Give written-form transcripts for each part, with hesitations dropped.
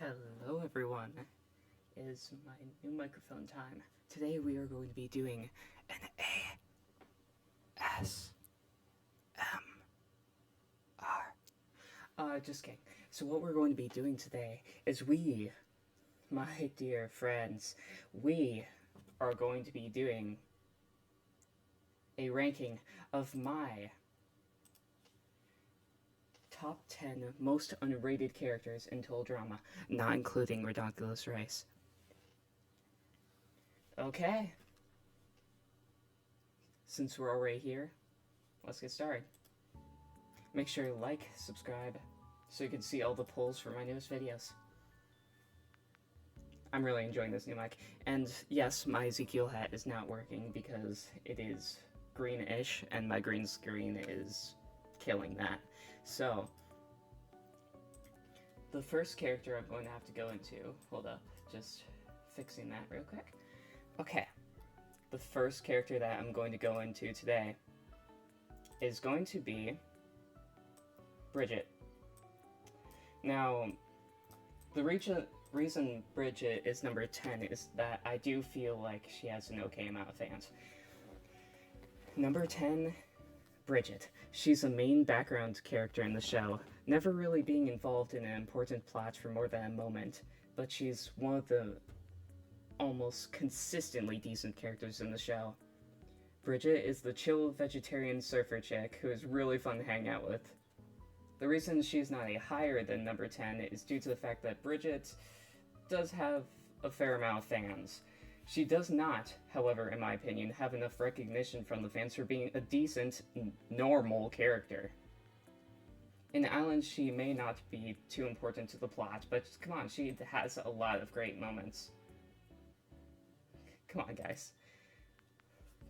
Hello everyone, it is my new microphone time. Today we are going to be doing an ASMR. Just kidding. So what we're going to be doing today is my dear friends, we are going to be doing a ranking of my top 10 most underrated characters in total drama, not including Redonkulous Rice. Okay. Since we're already here, let's get started. Make sure to like, subscribe, so you can see all the polls for my newest videos. I'm really enjoying this new mic. And yes, my Ezekiel hat is not working because it is greenish, and my green screen is killing that. So, the first character I'm going to have to go into, hold up, just fixing that real quick. Okay, the first character that I'm going to go into today is going to be Bridget. Now, the reason Bridget is number 10 is that I do feel like she has an okay amount of fans. Number 10, Bridget. She's a main background character in the show, never really being involved in an important plot for more than a moment, but she's one of the almost consistently decent characters in the show. Bridget is the chill vegetarian surfer chick who is really fun to hang out with. The reason she's not a higher than number 10 is due to the fact that Bridget does have a fair amount of fans. She does not, however, in my opinion, have enough recognition from the fans for being a decent, normal character. In Island, she may not be too important to the plot, but come on, she has a lot of great moments. Come on, guys.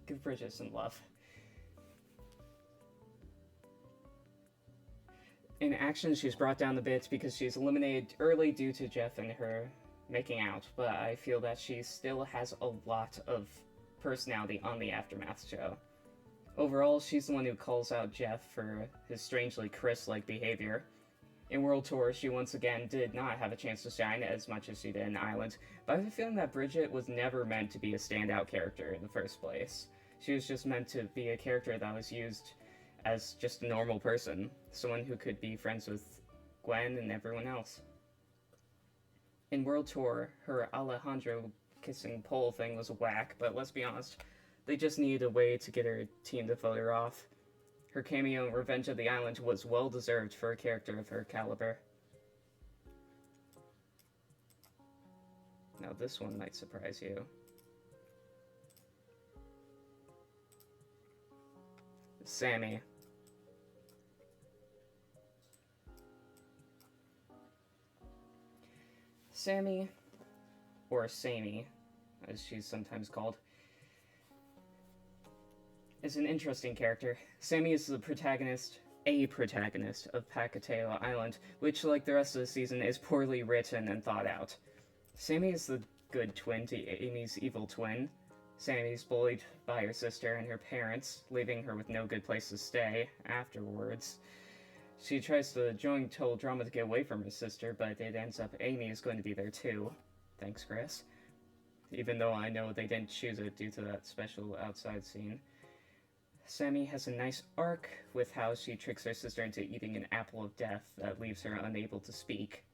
Give Bridget some love. In action, she's brought down a bit because she's eliminated early due to Jeff and her making out, but I feel that she still has a lot of personality on the Aftermath show. Overall, she's the one who calls out Jeff for his strangely Chris-like behavior. In World Tour, she once again did not have a chance to shine as much as she did in Island, but I have a feeling that Bridget was never meant to be a standout character in the first place. She was just meant to be a character that was used as just a normal person, someone who could be friends with Gwen and everyone else. In World Tour, her Alejandro kissing Pole thing was whack, but let's be honest, they just needed a way to get her team to vote her off. Her cameo in Revenge of the Island was well deserved for a character of her caliber. Now this one might surprise you. Sammy. Sammy, or Sammy, as she's sometimes called, is an interesting character. Sammy is a protagonist of Pacateo Island, which, like the rest of the season, is poorly written and thought out. Sammy is the good twin to Amy's evil twin. Sammy's bullied by her sister and her parents, leaving her with no good place to stay afterwards. She tries to join Total Drama to get away from her sister, but it ends up Amy is going to be there too. Thanks, Chris. Even though I know they didn't choose it due to that special outside scene. Sammy has a nice arc with how she tricks her sister into eating an apple of death that leaves her unable to speak.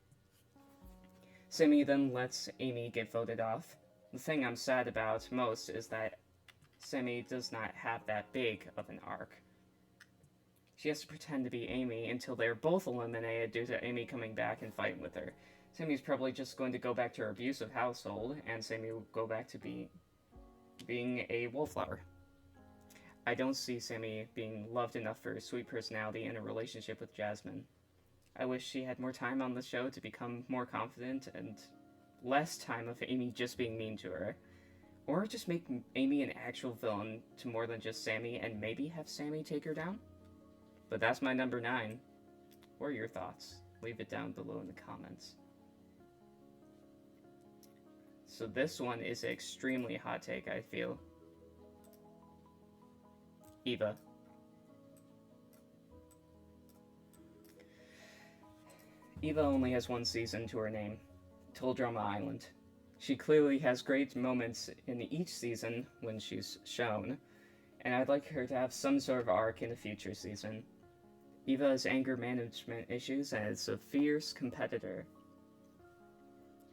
Sammy then lets Amy get voted off. The thing I'm sad about most is that Sammy does not have that big of an arc. She has to pretend to be Amy until they're both eliminated due to Amy coming back and fighting with her. Sammy's probably just going to go back to her abusive household, and Sammy will go back to being a wallflower. I don't see Sammy being loved enough for her sweet personality and a relationship with Jasmine. I wish she had more time on the show to become more confident and less time of Amy just being mean to her. Or just make Amy an actual villain to more than just Sammy and maybe have Sammy take her down? But that's my number 9. What are your thoughts? Leave it down below in the comments. So this one is an extremely hot take, I feel. Eva. Eva only has one season to her name. told Drama Island. She clearly has great moments in each season when she's shown, and I'd like her to have some sort of arc in a future season. Eva has anger management issues and is a fierce competitor.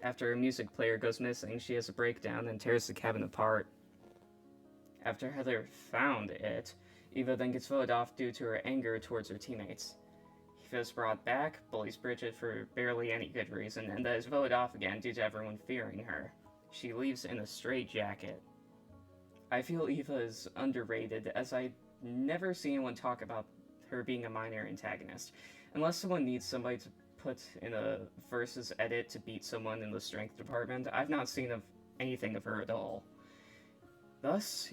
After her music player goes missing, she has a breakdown and tears the cabin apart. After Heather found it, Eva then gets voted off due to her anger towards her teammates. Eva is brought back, bullies Bridget for barely any good reason, and then is voted off again due to everyone fearing her. She leaves in a straitjacket. I feel Eva is underrated, as I never see anyone talk about her being a minor antagonist. Unless someone needs somebody to put in a versus edit to beat someone in the strength department, I've not seen anything of her at all. Thus,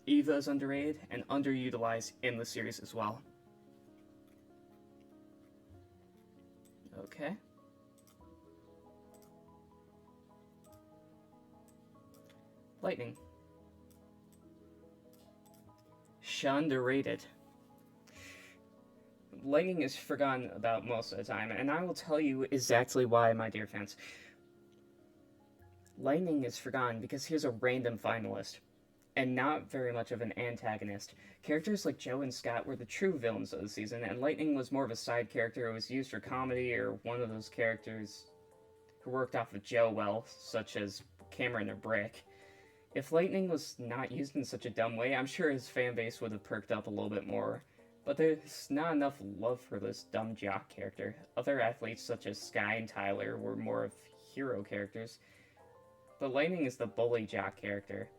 Eva is underrated and underutilized in the series as well. Okay. Lightning. Underrated. Lightning is forgotten about most of the time, and I will tell you exactly why, my dear fans. Lightning is forgotten because he was a random finalist, and not very much of an antagonist. Characters like Joe and Scott were the true villains of the season, and Lightning was more of a side character who was used for comedy, or one of those characters who worked off of Joe well, such as Cameron or Brick. If Lightning was not used in such a dumb way, I'm sure his fanbase would have perked up a little bit more. But there's not enough love for this dumb jock character. Other athletes such as Sky and Tyler were more of hero characters. But Lightning is the bully jock character.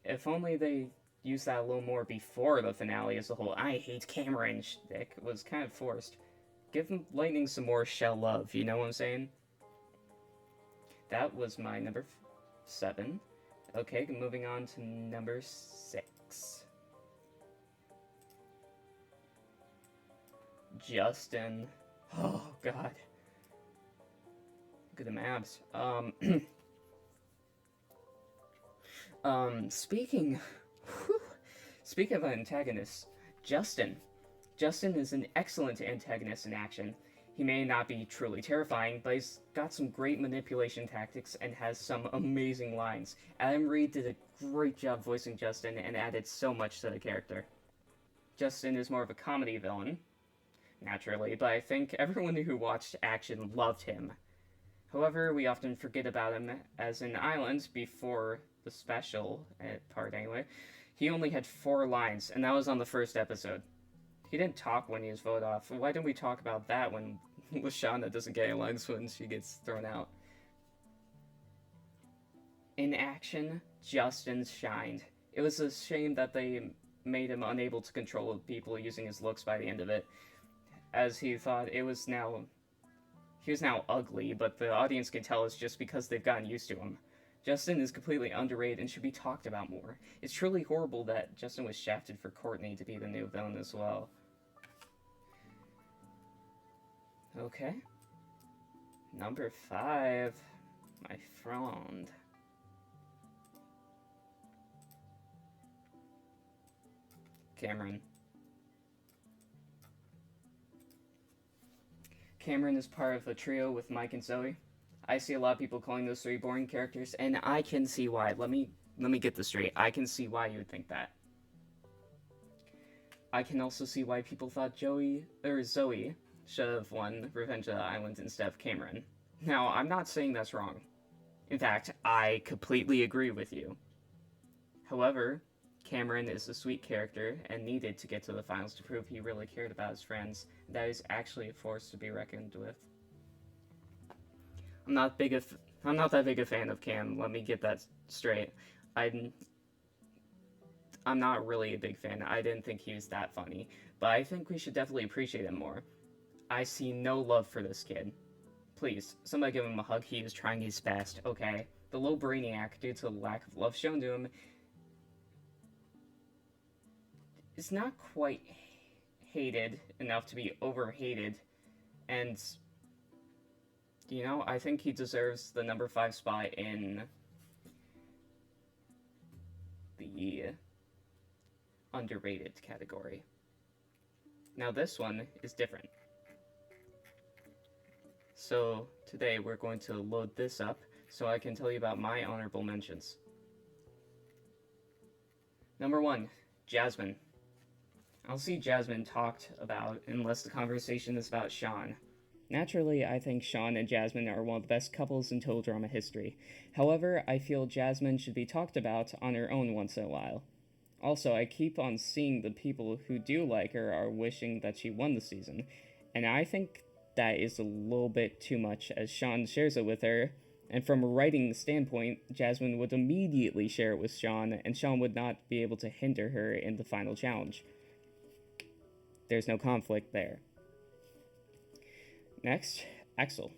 If only they used that a little more before the finale as a whole "I hate Cameron" shtick was kind of forced. Give Lightning some more Shell love, you know what I'm saying? That was my number 7. Okay, moving on to number 6. Justin. Oh, God. Look at them abs. Speaking of antagonists, Justin. Justin is an excellent antagonist in action. He may not be truly terrifying, but he's got some great manipulation tactics and has some amazing lines. Adam Reed did a great job voicing Justin and added so much to the character. Justin is more of a comedy villain, naturally, but I think everyone who watched Action loved him. However, we often forget about him, as in Island, before the special part anyway, he only had 4 lines, and that was on the first episode. He didn't talk when he was voted off. Why didn't we talk about that when Lashana doesn't get any lines when she gets thrown out? In Action, Justin shined. It was a shame that they made him unable to control people using his looks by the end of it, as he thought he was now ugly, but the audience can tell it's just because they've gotten used to him. Justin is completely underrated and should be talked about more. It's truly horrible that Justin was shafted for Courtney to be the new villain as well. Okay. Number 5. My friend. Cameron. Cameron is part of a trio with Mike and Zoe. I see a lot of people calling those 3 boring characters, and I can see why. Let me get this straight. I can see why you would think that. I can also see why people thought Zoe should have won Revenge of the Island instead of Cameron. Now, I'm not saying that's wrong. In fact, I completely agree with you. However, Cameron is a sweet character and needed to get to the finals to prove he really cared about his friends, and that he's actually a force to be reckoned with. I'm not that big a fan of Cam, let me get that straight. I'm not really a big fan. I didn't think he was that funny, but I think we should definitely appreciate him more. I see no love for this kid. Please, somebody give him a hug. He is trying his best, okay? The little brainiac, due to the lack of love shown to him, is not quite hated enough to be overhated, and you know, I think he deserves the number 5 spot in the underrated category. Now this one is different. So today we're going to load this up so I can tell you about my honorable mentions. Number 1, Jasmine. I'll see Jasmine talked about unless the conversation is about Sean. Naturally, I think Sean and Jasmine are one of the best couples in total drama history. However, I feel Jasmine should be talked about on her own once in a while. Also, I keep on seeing the people who do like her are wishing that she won the season, and I think that is a little bit too much as Sean shares it with her, and from a writing standpoint, Jasmine would immediately share it with Sean, and Sean would not be able to hinder her in the final challenge. There's no conflict there. Next, Axel.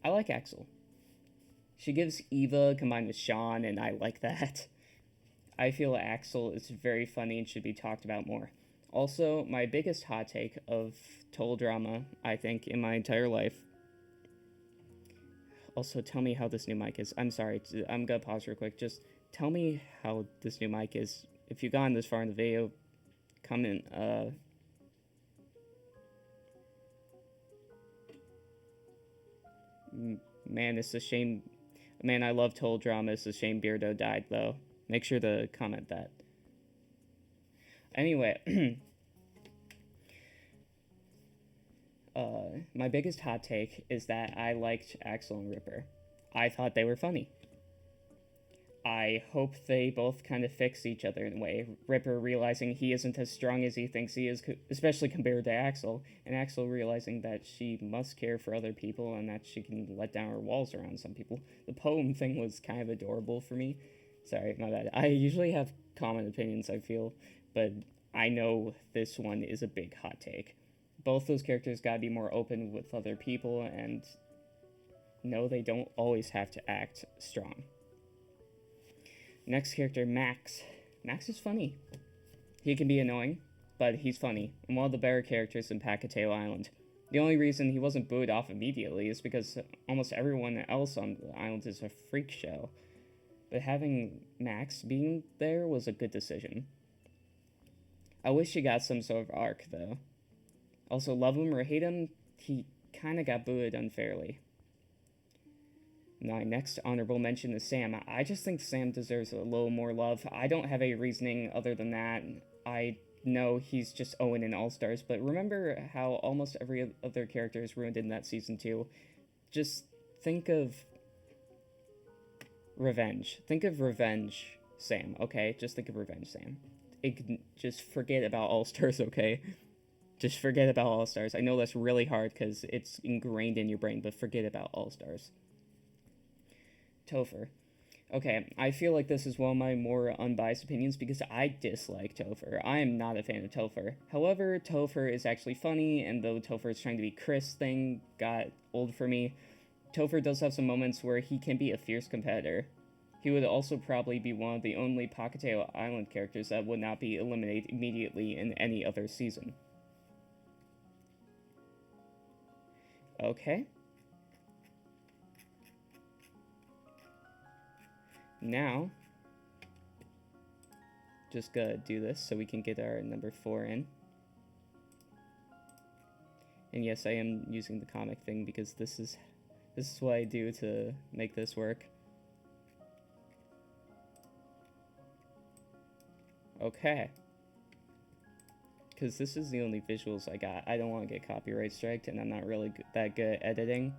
I like Axel. She gives Eva combined with Sean, and I like that. I feel Axel is very funny and should be talked about more. Also, my biggest hot take of total drama, I think, in my entire life. Also, tell me how this new mic is. I'm sorry, I'm gonna pause real quick. Just tell me how this new mic is. If you've gotten this far in the video, comment, Man, it's a shame. Man, I love total drama. It's a shame Beardo died, though. Make sure to comment that. Anyway, my biggest hot take is that I liked Axel and Ripper. I thought they were funny. I hope they both kind of fix each other in a way. Ripper realizing he isn't as strong as he thinks he is, especially compared to Axel, and Axel realizing that she must care for other people and that she can let down her walls around some people. The poem thing was kind of adorable for me. Sorry, my bad. I usually have common opinions, I feel, but I know this one is a big hot take. Both those characters gotta be more open with other people, and no, they don't always have to act strong. Next character, Max. Max is funny. He can be annoying, but he's funny, and one of the better characters in Pacateo Island. The only reason he wasn't booed off immediately is because almost everyone else on the island is a freak show. But having Max being there was a good decision. I wish he got some sort of arc, though. Also, love him or hate him, he kinda got booed unfairly. My next honorable mention is Sam. I just think Sam deserves a little more love. I don't have a reasoning other than that. I know he's just Owen in All-Stars, but remember how almost every other character is ruined in that season too? Just think of Revenge. Think of Revenge Sam, okay? Just think of Revenge Sam. Just forget about All-Stars, okay? Just forget about All-Stars. I know that's really hard because it's ingrained in your brain, but forget about All-Stars. Topher. Okay, I feel like this is one of my more unbiased opinions because I dislike Topher. I am not a fan of Topher. However, Topher is actually funny, and though Topher's trying to be Chris thing got old for me, Topher does have some moments where he can be a fierce competitor. He would also probably be one of the only Pacateo Island characters that would not be eliminated immediately in any other season. Okay. Now, just gotta do this so we can get our number 4 in. And yes, I am using the comic thing because this is what I do to make this work. Okay. Because this is the only visuals I got. I don't want to get copyright striked, and I'm not really that good at editing.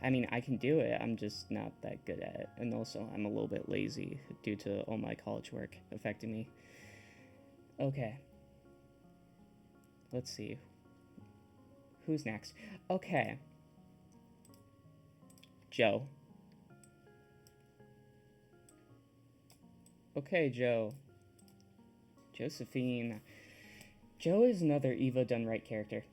I mean, I can do it, I'm just not that good at it. And also, I'm a little bit lazy due to all my college work affecting me. Okay. Let's see. Who's next? Okay. Joe. Okay, Joe. Josephine. Joe is another Eva done right character.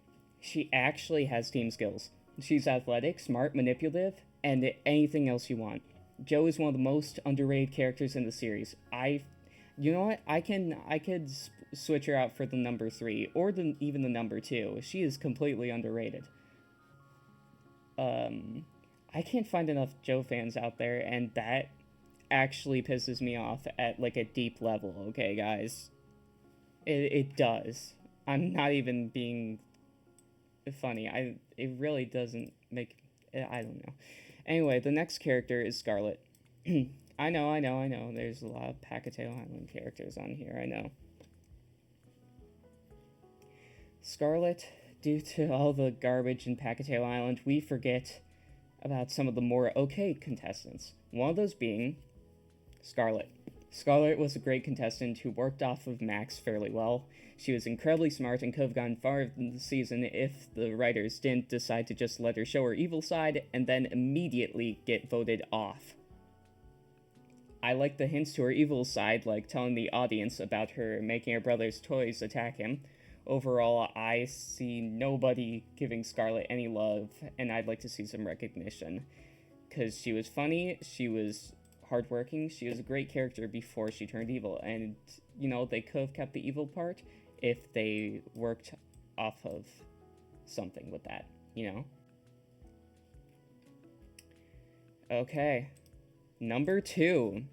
She actually has team skills. She's athletic, smart, manipulative, and anything else you want. Joe is one of the most underrated characters in the series. You know what? I could switch her out for the number 3 or even the number 2. She is completely underrated. I can't find enough Joe fans out there, and that actually pisses me off at like a deep level. Okay, guys, it does. I'm not even being funny. It really doesn't make I don't know. Anyway, the next character is Scarlet. I know. There's a lot of Pacateo Island characters on here, I know. Scarlet, due to all the garbage in Pacateo Island, we forget about some of the more okay contestants. One of those being Scarlet. Scarlet was a great contestant who worked off of Max fairly well. She was incredibly smart and could have gone far in the season if the writers didn't decide to just let her show her evil side and then immediately get voted off. I like the hints to her evil side, like telling the audience about her making her brother's toys attack him. Overall, I see nobody giving Scarlet any love, and I'd like to see some recognition. Because she was funny, she was hardworking, she was a great character before she turned evil, and, you know, they could have kept the evil part if they worked off of something with that, you know? Okay. Number 2.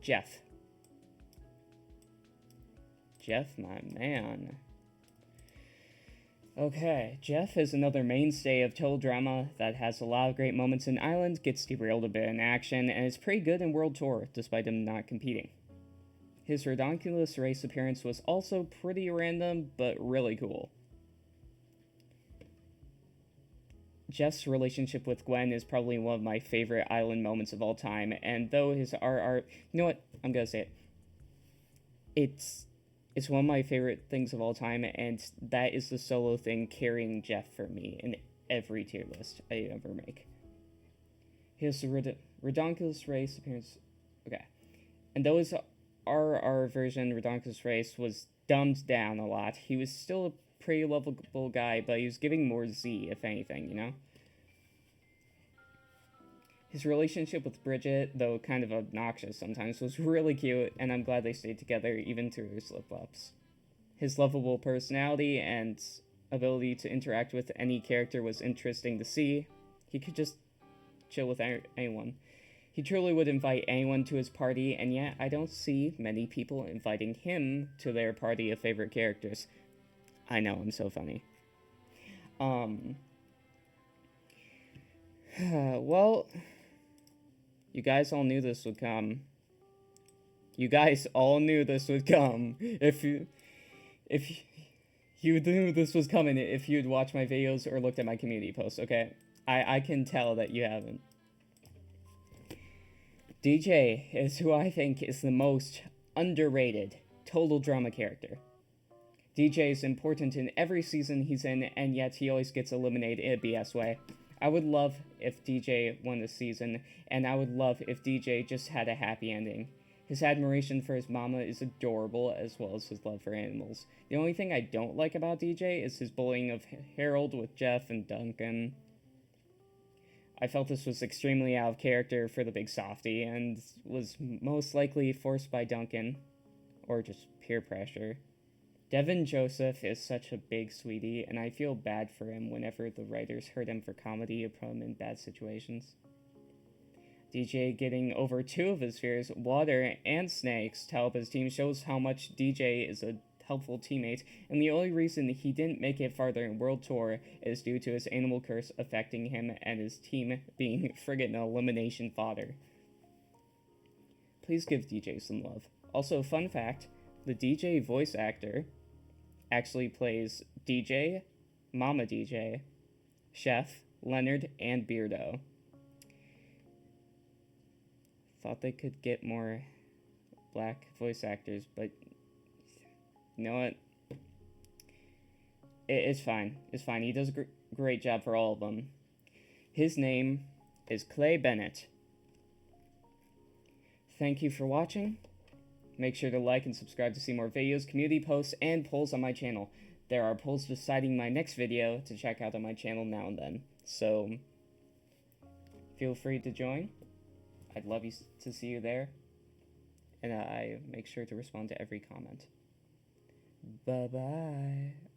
Jeff. Jeff, my man. Okay, Jeff is another mainstay of total drama that has a lot of great moments in Island, gets derailed a bit in action, and is pretty good in World Tour, despite him not competing. His Redonkulous race appearance was also pretty random, but really cool. Jeff's relationship with Gwen is probably one of my favorite Island moments of all time, and though his RR... You know what? I'm gonna say it. It's one of my favorite things of all time, and that is the solo thing carrying Jeff for me in every tier list I ever make. His Redonkulous race appearance... Okay. And though his RR version, Redonkulous race, was dumbed down a lot, he was still a pretty lovable guy, but he was giving more Z, if anything, you know? His relationship with Bridget, though kind of obnoxious sometimes, was really cute, and I'm glad they stayed together even through their slip-ups. His lovable personality and ability to interact with any character was interesting to see. He could just chill with anyone. He truly would invite anyone to his party, and yet I don't see many people inviting him to their party of favorite characters. I know, I'm so funny. Well, you guys all knew this would come. You guys all knew this would come. If you knew this was coming, if you'd watched my videos or looked at my community posts, okay? I can tell that you haven't. DJ is who I think is the most underrated total drama character. DJ is important in every season he's in, and yet he always gets eliminated in a BS way. I would love if DJ won this season, and I would love if DJ just had a happy ending. His admiration for his mama is adorable, as well as his love for animals. The only thing I don't like about DJ is his bullying of Harold with Jeff and Duncan. I felt this was extremely out of character for the big softie, and was most likely forced by Duncan, or just peer pressure. Devin Joseph is such a big sweetie, and I feel bad for him whenever the writers hurt him for comedy or put him in bad situations. DJ getting over 2 of his fears, water and snakes, to help his team shows how much DJ is a helpful teammate, and the only reason he didn't make it farther in World Tour is due to his animal curse affecting him and his team being friggin' elimination fodder. Please give DJ some love. Also, fun fact, the DJ voice actor actually plays DJ, Mama DJ, Chef, Leonard, and Beardo. Thought they could get more black voice actors, but you know what? It's fine. It's fine. He does a great job for all of them. His name is Clay Bennett. Thank you for watching. Make sure to like and subscribe to see more videos, community posts, and polls on my channel. There are polls deciding my next video to check out on my channel now and then. So, feel free to join. I'd love to see you there. And I make sure to respond to every comment. Bye-bye.